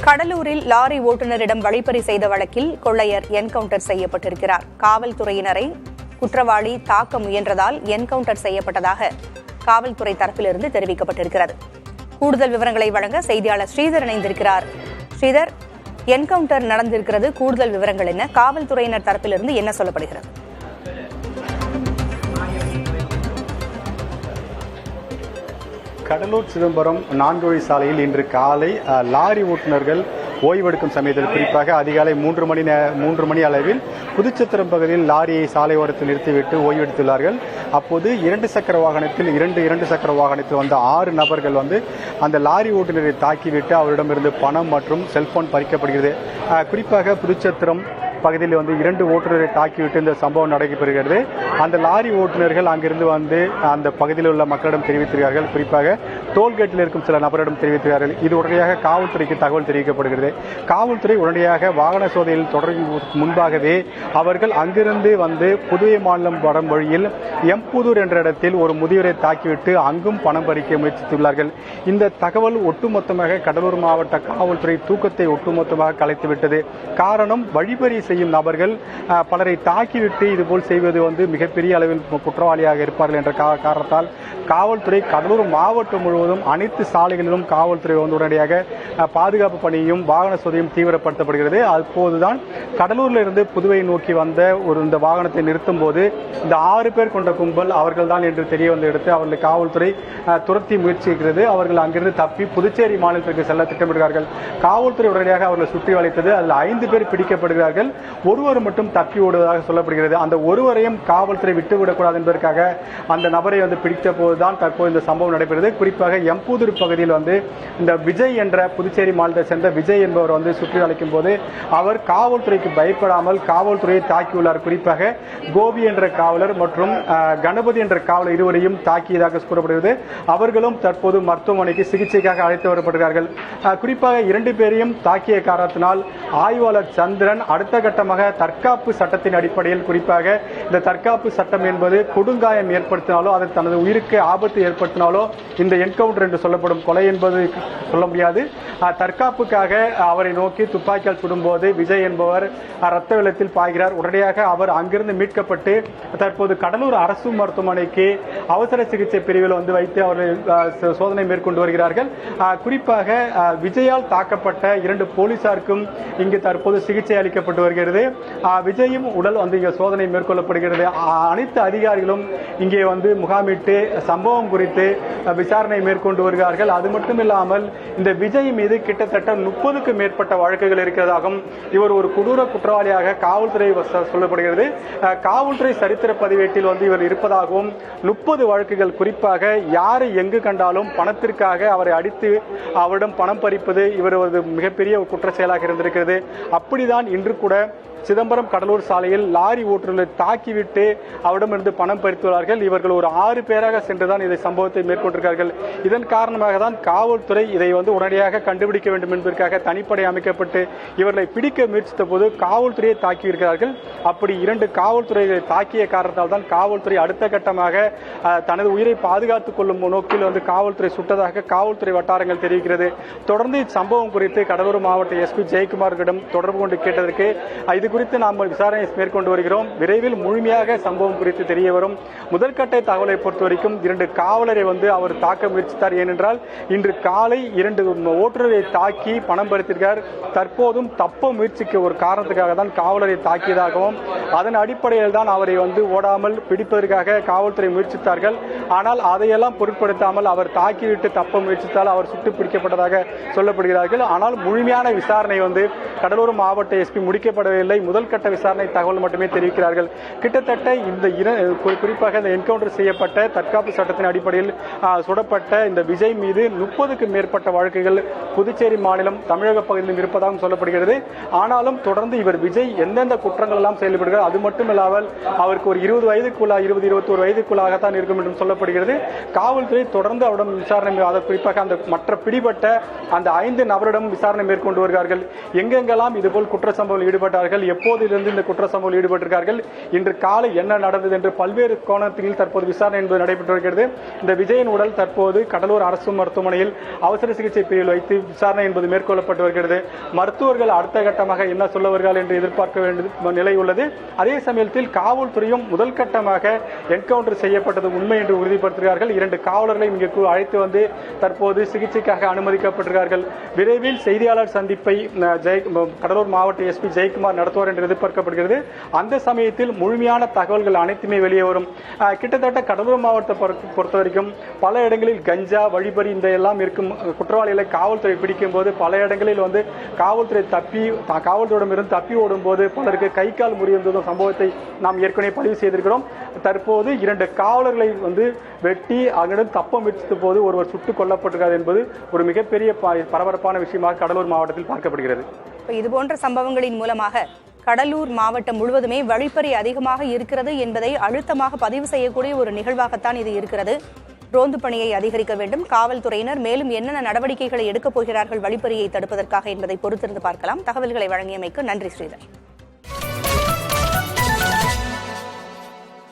கடலூரில் லாரி ஓட்டுநரிடம் வழிப்பறி செய்த வழக்கில் கொள்ளையர் என்கவுண்டர் செய்யப்பட்டிருக்கிறார். காவல்துறையினரை குற்றவாளி தாக்க முயன்றதால் என்கவுண்டர் செய்யப்பட்டதாக காவல்துறை தரப்பிலிருந்து தெரிவிக்கப்பட்டிருக்கிறது. கூடுதல் விவரங்களை வழங்க செய்தியாளர் ஸ்ரீதர் இணைந்திருக்கிறார். ஸ்ரீதர், என்கவுண்டர் நடந்திருக்கிறது, கூடுதல் விவரங்கள் என்ன? காவல்துறையினர் தரப்பிலிருந்து என்ன சொல்லப்படுகிறது? கடலூர் சிதம்பரம் 4 வழி சாலையில் இன்று காலை லாரி ஓட்டுநர்கள் ஓய்வெடுக்கும் சமயத்தில், குறிப்பாக அதிகாலை 3 மணி அளவில் புதுச்சத்திரம் பகுதியில் லாரியை சாலை ஓரத்தில் நிறுத்திவிட்டு ஓய்வெடுத்துள்ளார்கள். அப்போது இரண்டு சக்கர வாகனத்தில் வந்த 6 நபர்கள் அந்த லாரி ஓட்டுநரை தாக்கிவிட்டு அவரிடமிருந்து பணம் மற்றும் செல்போன் பறிக்கப்படுகிறது. குறிப்பாக புதுச்சத்திரம் பகுதியில் 2 ஓட்டுநரை தாக்கிவிட்டு இந்த சம்பவம் நடைபெறுகிறது. அந்த லாரி ஓட்டுநர்கள் அங்கிருந்து அந்த பகுதியில் உள்ள மக்களிடம் தெரிவித்திருக்கிறார்கள். குறிப்பாக டோல்கேட்டில் இருக்கும் சில நபரிடம் தெரிவித்திருக்கிறார்கள். இது உடனடியாக காவல்துறைக்கு தகவல் தெரிவிக்கப்படுகிறது. காவல்துறை உடனடியாக வாகன சோதனையில் தொடரும் முன்பாகவே அவர்கள் அங்கிருந்து புதுவை மாநிலம் வரும் வழியில் எம்புதூர் என்ற இடத்தில் ஒரு முதியவரை தாக்கிவிட்டு அங்கும் பணம் பறிக்க முயற்சித்துள்ளார்கள். இந்த தகவல் ஒட்டுமொத்தமாக கடலூர் மாவட்ட காவல்துறை தூக்கத்தை ஒட்டுமொத்தமாக கலைத்துவிட்டது. காரணம், வழிப்பறி செய்யும் நபர்கள் பலரை தாக்கிவிட்டு இதுபோல் செய்வது மிகப்பெரிய அளவில் குற்றவாளியாக இருப்பார்கள் என்ற காரணத்தால் காவல்துறை கடலூர் மாவட்டம் முழுவதும் அனைத்து சாலைகளிலும் காவல்துறை உடனடியாக பாதுகாப்பு பணியும் வாகன சோதனையும் தீவிரப்படுத்தப்படுகிறது. அப்போதுதான் கடலூரில் இருந்து புதுவை நோக்கி வந்த இந்த வாகனத்தை நிறுத்தும் போது இந்த 6 பேர் கொண்ட கும்பல் அவர்கள் தான் என்று தெரிய எடுத்து அவர்களை காவல்துறை துரத்தி முயற்சிக்கிறது. அவர்கள் அங்கிருந்து தப்பி புதுச்சேரி மாநிலத்திற்கு செல்ல திட்டமிடுகிறார்கள். காவல்துறை உடனடியாக அவர்களை சுற்றி வளைத்தது. அதில் 5 பேர் பிடிக்கப்படுகிறார்கள். ஒருவர் மட்டும் தப்பி ஓடுவதாக சொல்லப்படுகிறது. அந்த ஒருவரையும் காவல்துறை விட்டுவிடக்கூடாது என்பதற்காக அந்த நபரை பிடித்த போதுதான் தற்போது இந்த சம்பவம் நடைபெறுகிறது. குறிப்பாக எம்புதூர் பகுதியில் இந்த விஜய் என்ற புதுச்சேரி மாநிலத்தை சேர்ந்த விஜய் என்பவர் சுற்றி வளைக்கும் போது அவர் காவல்துறைக்கு பயப்படாமல் காவல்துறையை தாக்கியுள்ளார். குறிப்பாக கோபி என்ற காவலர் மற்றும் கணபதி என்ற காவலர் இருவரையும் தாக்கியதாக கூறப்படுகிறது. அவர்களும் தற்போது மருத்துவமனைக்கு சிகிச்சைக்காக அழைத்து வரப்படுகிறார்கள். குறிப்பாக 2 பேரையும் தாக்கிய காரணத்தினால் ஆய்வாளர் சந்திரன் அடுத்த கட்டமாக தற்காப்பு சட்டத்தின் அடிப்படையில், குறிப்பாக இந்த தற்காப்பு சட்டம் என்பது கொடுங்காயம் ஏற்படுத்தினாலோ அது தனது உயிருக்கு ஆபத்து ஏற்படுத்தினாலோ இந்த என்கவுண்டர் என்று சொல்லப்படும் கொலை என்பது சொல்ல முடியாது. தற்காப்புக்காக அவரை நோக்கி துப்பாக்கியால் சுடும்போது விஜய் என்பவர் ரத்த வெள்ளத்தில் பாய்கிறார். உடனடியாக அவர் அங்கிருந்து மீட்கப்பட்டு தற்போது கடலூர் அரசு மருத்துவமனைக்கு அவசர சிகிச்சை பிரிவில் வைத்து அவர்கள் சோதனை மேற்கொண்டு வருகிறார்கள். குறிப்பாக விஜயால் தாக்கப்பட்ட 2 போலீசாருக்கும் இங்கு தற்போது சிகிச்சை அளிக்கப்பட்டு வருகிறது. விஜயும் உடல் இங்கே சோதனை மேற்கொள்ளப்படுகிறது. அனைத்து அதிகாரிகளும் இங்கே முகாமிட்டு சம்பவம் குறித்து விசாரணை மேற்கொண்டு வருகிறார்கள். அது மட்டுமில்லாமல் இந்த விஜய் மீது கிட்டத்தட்ட 30க்கும் மேற்பட்ட வழக்குகள் இருக்கிறதாகவும் இவர் ஒரு கொடூர குற்றவாளியாக காவல்துறை சொல்லப்படுகிறது. காவல்துறை சரித்திர பதிவேட்டில் இவர் இருப்பதாகவும் 30 வழக்குகள், குறிப்பாக யாரை எங்கு கண்டாலும் பணத்திற்காக அவரை அடித்து அவரிடம் பணம் பறிப்பது இவர் மிகப்பெரிய குற்ற செயலாக இருந்திருக்கிறது. அப்படிதான் இன்று கூட சிதம்பரம் கடலூர் சாலையில் லாரி ஓட்டுநரை தாக்கிவிட்டு அவரிடமிருந்து பணம் பறித்துள்ளார்கள். இவர்கள் ஒரு 6 பேராக சென்றுதான் இந்த சம்பவத்தை மேற்கொண்டிருக்கிறார்கள். இதன் காரணமாக தான் காவல்துறை இதை உடனடியாக கண்டுபிடிக்க வேண்டும் என்பதற்காக தனிப்படை அமைக்கப்பட்டு இவர்களை பிடிக்க முயற்சித்த போது காவல்துறையை தாக்கியிருக்கிறார்கள். அப்படி 2 காவல்துறைகளை தாக்கிய காரணத்தால் தான் காவல்துறை அடுத்த கட்டமாக தனது உயிரை பாதுகாத்துக் கொள்ளும் நோக்கில் காவல்துறை சுட்டதாக காவல்துறை வட்டாரங்கள் தெரிவிக்கிறது. தொடர்ந்து இச்சம்பவம் குறித்து கடலூர் மாவட்ட எஸ்பி ஜெயக்குமாரிடம் தொடர்பு கொண்டு கேட்டதற்கு இது குறித்து நாம் விசாரணை மேற்கொண்டு வருகிறோம். விரைவில் முழுமையாக சம்பவம் குறித்து தெரிய வரும். முதற்கட்ட தகவலை பொறுத்தவரைக்கும் 2 காவலரை அவர் தாக்க முயற்சித்தார். ஏனென்றால் இன்று காலை 2 ஓட்டுநரை தாக்கி பணம் பறித்திருக்கிறார். தற்போதும் தப்ப முயற்சிக்க ஒரு காரணத்துக்காக தான் காவலரை தாக்கியதாகவும் அதன் அடிப்படையில் தான் அவரை ஓடாமல் பிடிப்பதற்காக காவல்துறை முயற்சித்தார்கள். ஆனால் அதையெல்லாம் பொருட்படுத்தாமல் அவர் தாக்கிவிட்டு தப்ப முயற்சித்தால் அவர் சுட்டு பிடிக்கப்பட்டதாக சொல்லப்படுகிறார்கள். ஆனால் முழுமையான விசாரணை கடலூர் மாவட்ட எஸ்பி முடிக்கப்படவில்லை. முதல் கட்ட விசாரணை தகவல் மட்டுமே தெரிவிக்கிறார்கள். கிட்டத்தட்ட இந்த குறிப்பாக இந்த என்கவுண்டர் செய்யப்பட்ட தற்காப்பு சட்டத்தின் அடிப்படையில் சுடப்பட்ட இந்த விஜய் மீது 30க்கும் மேற்பட்ட வழக்குகள் புதுச்சேரி மாநிலம் தமிழக பகுதியில் இருப்பதாகவும் சொல்லப்படுகிறது. ஆனாலும் தொடர்ந்து இவர் விஜய் எந்தெந்த குற்றங்கள் எல்லாம் செயல்படுகிறார், அது மட்டுமில்லாமல் அவருக்கு ஒரு 20-21 வயதுக்குள்ளாகத்தான் இருக்கும் என்றும் சொல்லப்படுகிறது. காவல்துறை தொடர்ந்து அவரிடம் விசாரணை, குறிப்பாக அந்த மற்ற பிடிபட்ட அந்த 5 நபரிடம் விசாரணை மேற்கொண்டு வருகிறார்கள். எங்கெங்க யாரெங்கெல்லாம் இதுபோல் குற்ற சம்பவத்தில் ஈடுபட்டார்கள், எப்போதிலிருந்து இந்த குற்ற சம்பவத்தில் ஈடுபட்டிருக்கார்கள், இன்று காலை என்ன நடந்தது என்று பல்வேறு கோணத்தில் தற்போது விசாரணை என்பது நடைபெற்று வருகிறது. இந்த விஜயின் உடல் தற்போது கடலூர் அரசு மருத்துவமனையில் அவசர சிகிச்சை பிரிவில் வைத்து விசாரணை என்பது மேற்கொள்ளப்பட்டு வருகிறது. மருத்துவர்கள் அடுத்த கட்டமாக என்ன சொல்லுவார்கள் என்று எதிர்பார்க்க வேண்டிய நிலை உள்ளது. அதே சமயத்தில் காவல்துறையும் முதல் கட்டமாக என்கவுண்டர் செய்யப்பட்டது உண்மை என்று உறுதிப்படுத்துகிறார்கள். 2 காவலர்களை இங்கு அழைத்து வந்து தற்போது சிகிச்சைக்காக அனுமதிக்கப்பட்டிருக்கிறார்கள். விரைவில் செய்தியாளர் சந்திப்பை கடலூர் மாவட்ட எஸ்பி ஜெயக்குமார் நடத்துவார் என்று எதிர்பார்க்கப்படுகிறது. அந்த சமயத்தில் முழுமையான தகவல்கள் அனைத்துமே வெளியே வரும். கிட்டத்தட்ட கடலூர் மாவட்டத்தை பொறுத்த வரைக்கும் பல இடங்களில் கஞ்சா, வழிபறி இந்த எல்லாம் இருக்கும் குற்றவாளிகளை காவல்துறை பிடிக்கும் போது பல இடங்களில் வந்து காவல்துறையிடமிருந்து தப்பி ஓடும் போது பலருக்கு கை கால் முறிந்த சம்பவத்தை நாம் ஏற்கனவே பதிவு செய்திருக்கிறோம். தற்போது 2 காவலர்களை வந்து வெட்டி அங்கிருந்து தப்ப முயற்சித்த போது ஒருவர் சுட்டுக் கொல்லப்பட்டிருக்கிறார் என்பது ஒரு மிகப்பெரிய பரபரப்பான விஷயமாக கடலூர் மாவட்டத்தில் பார்க்கப்படுகிறது. இதுபோன்ற சம்பவங்களின் மூலமாக கடலூர் மாவட்டம் முழுவதுமே வழிப்பறி அதிகமாக இருக்கிறது என்பதை அழுத்தமாக பதிவு செய்யக்கூடிய ஒரு நிகழ்வாகத்தான் இது இருக்கிறது. ரோந்து பணியை அதிகரிக்க வேண்டும். காவல்துறையினர் மேலும் என்னென்ன நடவடிக்கைகளை எடுக்கப் போகிறார்கள் வழிப்பறியை தடுப்பதற்காக என்பதை பொறுத்திருந்து பார்க்கலாம். தகவல்களை வழங்கியமைக்கு நன்றி ஸ்ரீதர்.